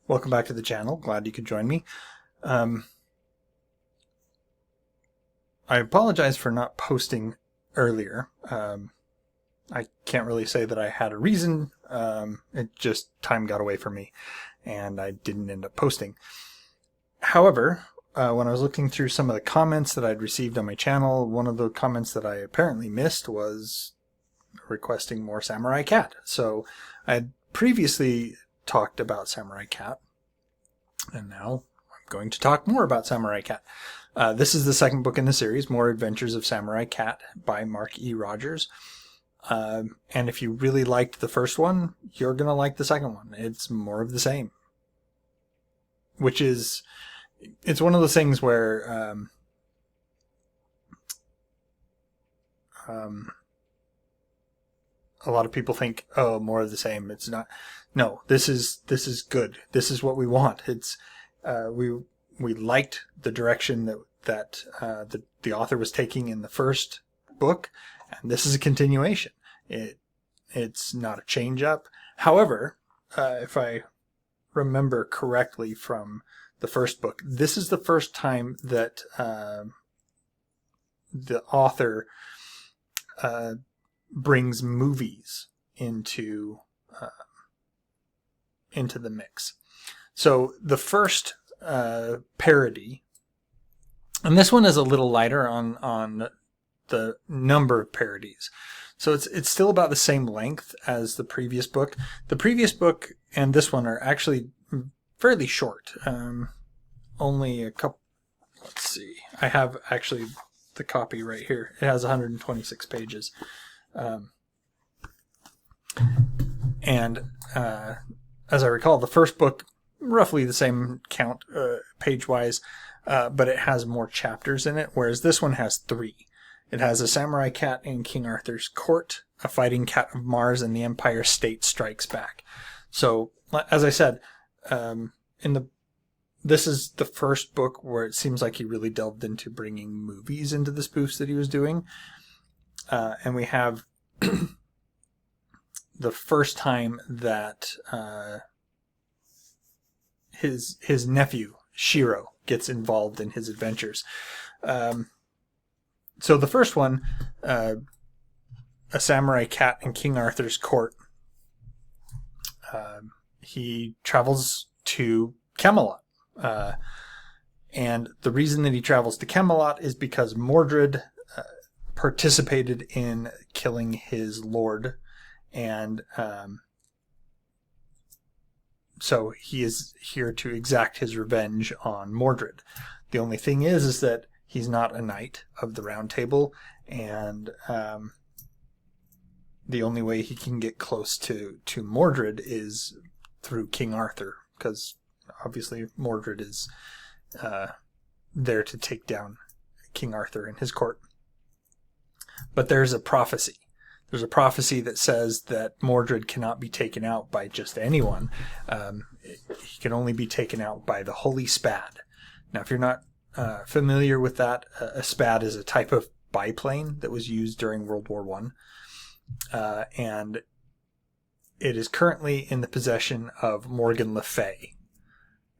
Welcome back to the channel. Glad you could join me. I apologize for not posting earlier. I can't really say that I had a reason. It just, time got away from me and I didn't end up posting. However, when I was looking through some of the comments that I'd received on my channel, one of the comments that I apparently missed was requesting more Samurai Cat. So I had previously talked about Samurai Cat, and now I'm going to talk more about Samurai Cat. This is the second book in the series, More Adventures of Samurai Cat by Mark E. Rogers. And if you really liked the first one, you're going to like the second one. It's more of the same. Which is, it's one of those things where a lot of people think, oh, more of the same. It's not. No, this is good. This is what we want. It's we liked the direction that the author was taking in the first book, and this is a continuation. It's not a change up. However, if I remember correctly from the first book, this is the first time that the author brings movies into the mix. So the first parody, and this one is a little lighter on the number of parodies. So it's still about the same length as the previous book. The previous book and this one are actually fairly short. Only a couple. Let's see. I have actually the copy right here. It has 126 pages. As I recall, the first book, roughly the same count page-wise, but it has more chapters in it, whereas this one has 3. It has a Samurai Cat in King Arthur's court, a fighting cat of Mars, and the Empire State Strikes Back. So, as I said, this is the first book where it seems like he really delved into bringing movies into the spoofs that he was doing. And we have the first time that his nephew, Shiro, gets involved in his adventures. So the first one, a Samurai Cat in King Arthur's court, he travels to Camelot. And the reason that he travels to Camelot is because Mordred participated in killing his lord, and so he is here to exact his revenge on Mordred. The only thing is that he's not a knight of the Round Table, and the only way he can get close to Mordred is through King Arthur, because obviously Mordred is there to take down King Arthur in his court. But there's a prophecy. There's a prophecy that says that Mordred cannot be taken out by just anyone. He can only be taken out by the Holy Spad. Now, if you're not familiar with that, a spad is a type of biplane that was used during World War I. And it is currently in the possession of Morgan Le Fay.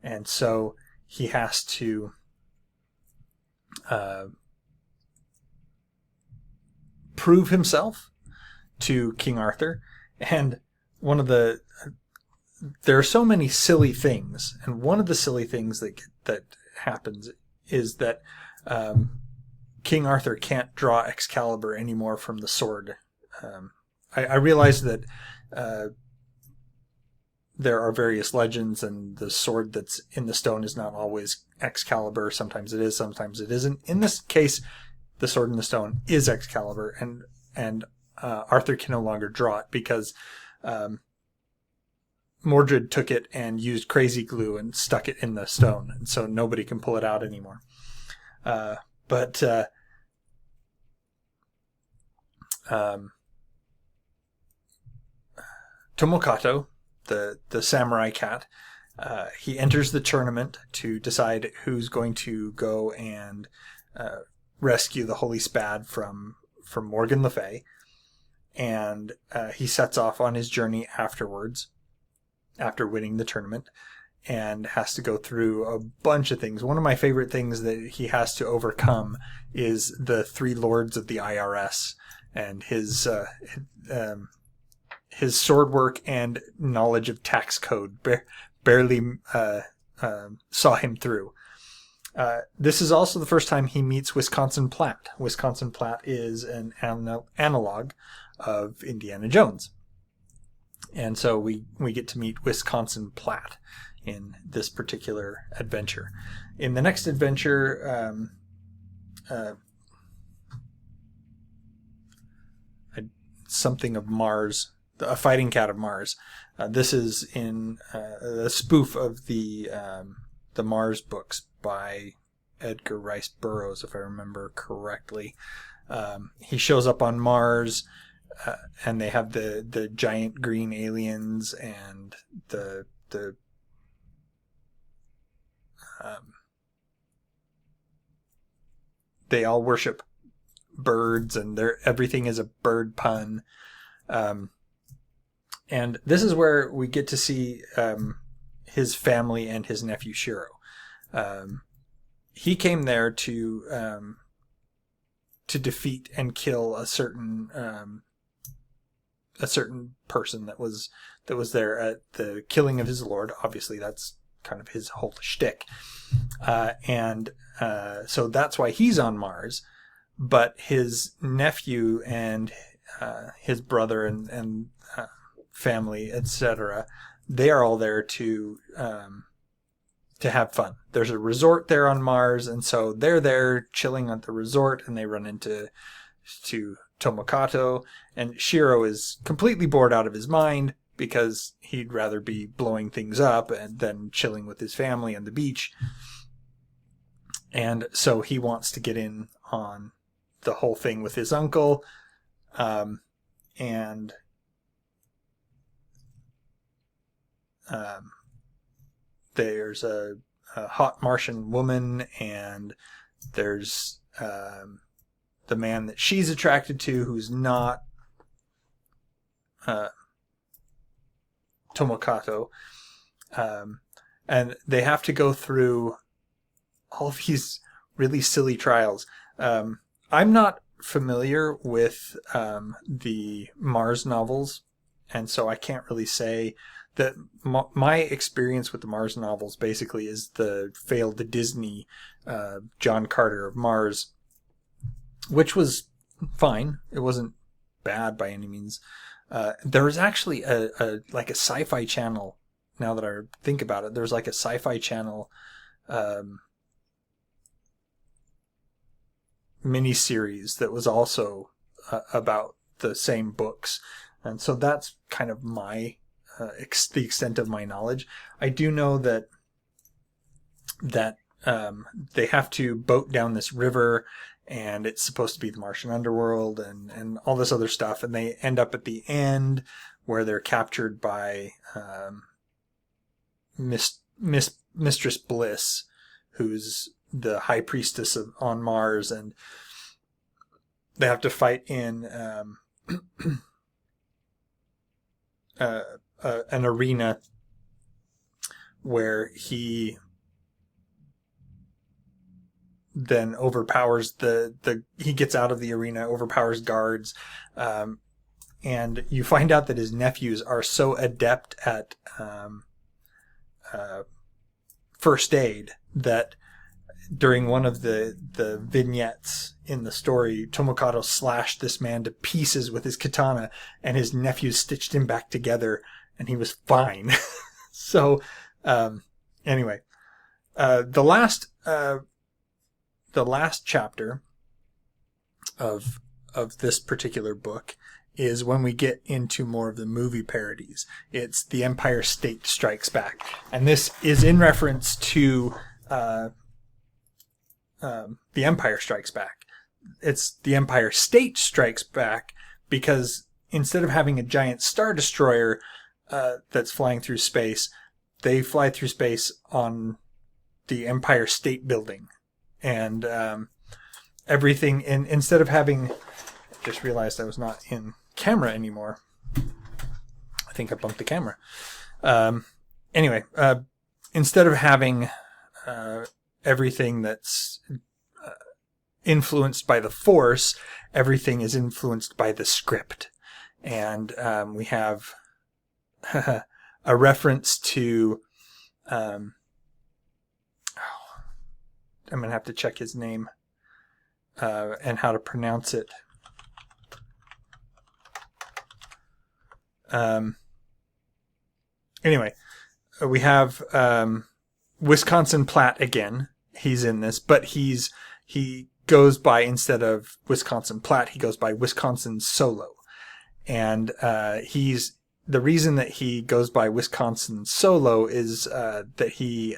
And so he has to prove himself to King Arthur. And there are so many silly things, and one of the silly things that happens is that King Arthur can't draw Excalibur anymore from the sword. I realize that there are various legends, and the sword that's in the stone is not always Excalibur. Sometimes it is, sometimes it isn't. In this case, the sword in the stone is Excalibur, and Arthur can no longer draw it because Mordred took it and used crazy glue and stuck it in the stone, and so nobody can pull it out anymore. But Tomokato, the Samurai Cat, he enters the tournament to decide who's going to go and rescue the Holy Spad from Morgan Le Fay. And he sets off on his journey afterwards, after winning the tournament. and has to go through a bunch of things. One of my favorite things that he has to overcome is the three lords of the IRS and his sword work and knowledge of tax code barely saw him through. This is also the first time he meets Wisconsin Platt. Wisconsin Platt is an analog of Indiana Jones. And so we get to meet Wisconsin Platt in this particular adventure. In the next adventure, something of Mars, a fighting cat of Mars. This is in a spoof of the Mars books by Edgar Rice Burroughs, if I remember correctly. He shows up on Mars, and they have the giant green aliens and they all worship birds, and everything is a bird pun. And this is where we get to see his family and his nephew Shiro. He came there to defeat and kill a certain person that was there at the killing of his lord. Obviously, that's kind of his whole shtick. So that's why he's on Mars. But his nephew and his brother and family, etc., they are all there to have fun. There's a resort there on Mars, and so they're there chilling at the resort, and they run into Tomokato, and Shiro is completely bored out of his mind because he'd rather be blowing things up than chilling with his family on the beach. And so he wants to get in on the whole thing with his uncle, and there's a hot Martian woman, and there's the man that she's attracted to, who's not Tomokato, and they have to go through all of these really silly trials. I'm not familiar with the Mars novels, and so I can't really say that my experience with the Mars novels basically is the failed Disney John Carter of Mars, which was fine. It wasn't bad by any means. There was actually a sci-fi channel. Now that I think about it, there's like a sci-fi channel miniseries that was also about the same books, and so that's kind of my the extent of my knowledge. I do know that they have to boat down this river, and it's supposed to be the Martian underworld and all this other stuff, and they end up at the end where they're captured by Mistress Bliss, who's the high priestess on Mars, and they have to fight in an arena where he then overpowers he gets out of the arena, overpowers guards, and you find out that his nephews are so adept at first aid that during one of the vignettes in the story, Tomokato slashed this man to pieces with his katana, and his nephews stitched him back together, and he was fine. So, anyway, the last chapter of this particular book is when we get into more of the movie parodies. It's The Empire State Strikes Back, and this is in reference to The Empire Strikes Back. It's The Empire State Strikes Back because instead of having a giant Star Destroyer that's flying through space, they fly through space on the Empire State Building. And everything, instead of having... I just realized I was not in camera anymore. I think I bumped the camera. Anyway, instead of having everything that's influenced by the Force, everything is influenced by the script. And we have a reference to... I'm going to have to check his name and how to pronounce it. Anyway, we have Wisconsin Platt again. He's in this, but he goes by, instead of Wisconsin Platt, he goes by Wisconsin Solo. And the reason that he goes by Wisconsin Solo is that he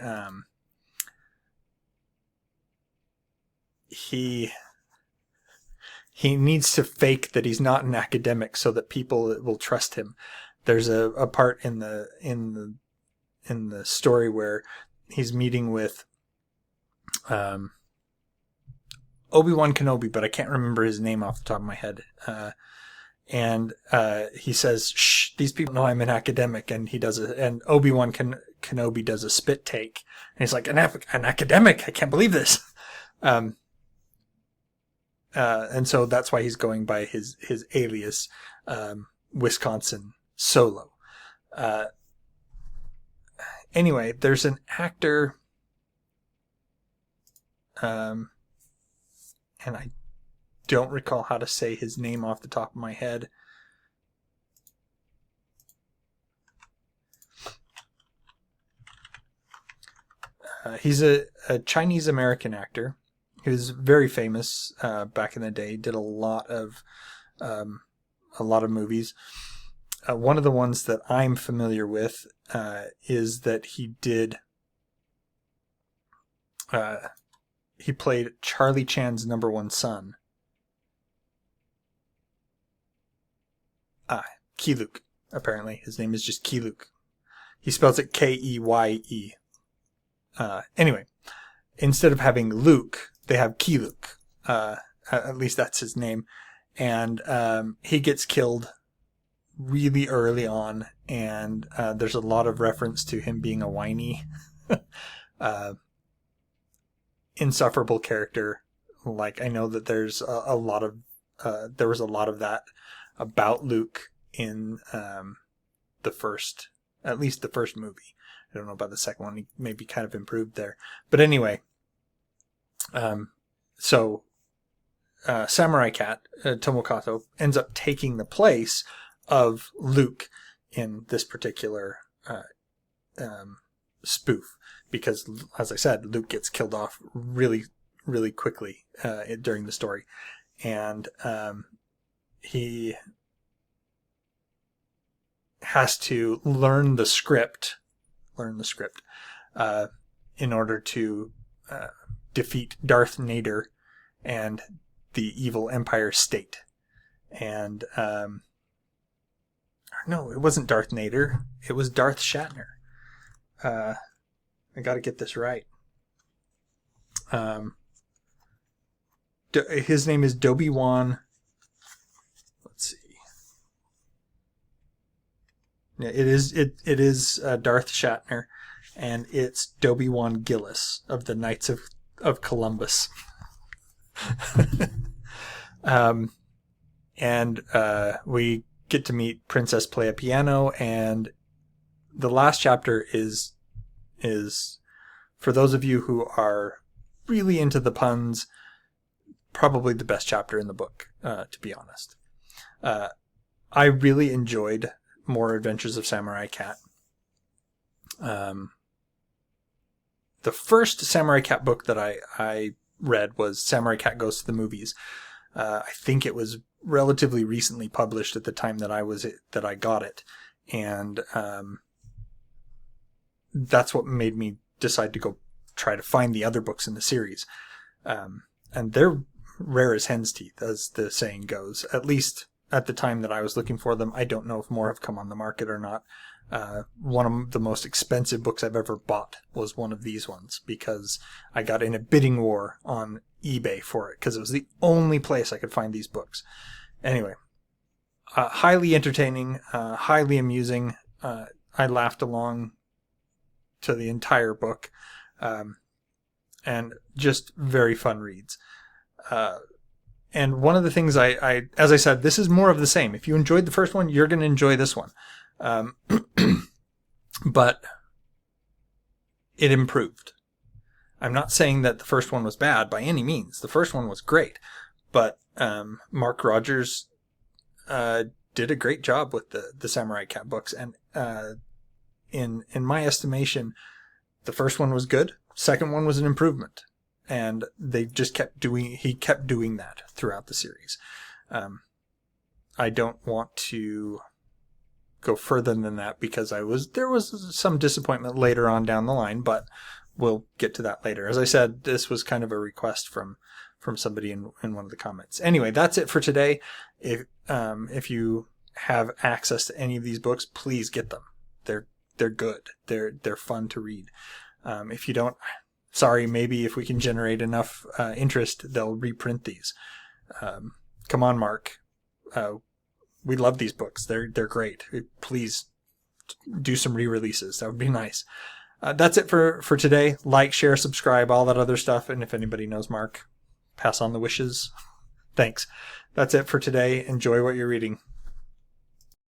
needs to fake that he's not an academic so that people will trust him. There's a part in the story where he's meeting with Obi-Wan Kenobi, but I can't remember his name off the top of my head. And he says, "Shh, these people know I'm an academic," and and Obi-Wan Kenobi does a spit take, and he's like, "An academic? I can't believe this." And so that's why he's going by his alias, Wisconsin Solo. Anyway, there's an actor, and I don't recall how to say his name off the top of my head. He's a Chinese American actor. He was very famous back in the day. Did a lot of movies. One of the ones that I'm familiar with is that he played Charlie Chan's number one son. Key-Luke, apparently. His name is just Key-Luke. He spells it Keye. Anyway, instead of having Luke, they have Key-Luke. At least that's his name. And he gets killed really early on, and there's a lot of reference to him being a whiny, insufferable character. Like, I know that there's a lot of there was a lot of that about Luke in at least the first movie. I don't know about the second one. He maybe kind of improved there. But anyway, so Samurai Cat, Tomokato, ends up taking the place of Luke in this particular spoof. Because, as I said, Luke gets killed off really, really quickly during the story. And he has to learn the script in order to defeat Darth Nader and the evil Empire State. And no, it wasn't Darth Nader. It was Darth Shatner. I got to get this right. His name is Dobi-Wan. Let's see. Yeah, it is Darth Shatner, and it's Dobi-Wan Gillis of the Knights of Columbus. And we get to meet Princess play a piano, and the last chapter is for those of you who are really into the puns, probably the best chapter in the book, to be honest. I really enjoyed More Adventures of Samurai Cat. The first Samurai Cat book that I read was Samurai Cat Goes to the Movies. I think it was relatively recently published at the time that I got it, and that's what made me decide to go try to find the other books in the series. And they're rare as hen's teeth, as the saying goes. At least at the time that I was looking for them. I don't know if more have come on the market or not. One of the most expensive books I've ever bought was one of these ones, because I got in a bidding war on eBay for it, because it was the only place I could find these books. Anyway, highly entertaining, highly amusing. I laughed along to the entire book, and just very fun reads. And one of the things as I said, this is more of the same. If you enjoyed the first one, you're going to enjoy this one. But it improved. I'm not saying that the first one was bad by any means. The first one was great, but Mark Rogers did a great job with the Samurai Cat books, and in my estimation, the first one was good. Second one was an improvement, and he kept doing that throughout the series. I don't want to go further than that because there was some disappointment later on down the line, but we'll get to that later. As I said, this was kind of a request from somebody in one of the comments. Anyway, that's it for today. If you have access to any of these books, please get them. They're good. They're fun to read. If you don't, sorry, maybe if we can generate enough interest, they'll reprint these. Come on, Mark. We love these books. They're great. Please do some re-releases. That would be nice. That's it for today. Like, share, subscribe, all that other stuff. And if anybody knows Mark, pass on the wishes. Thanks. That's it for today. Enjoy what you're reading.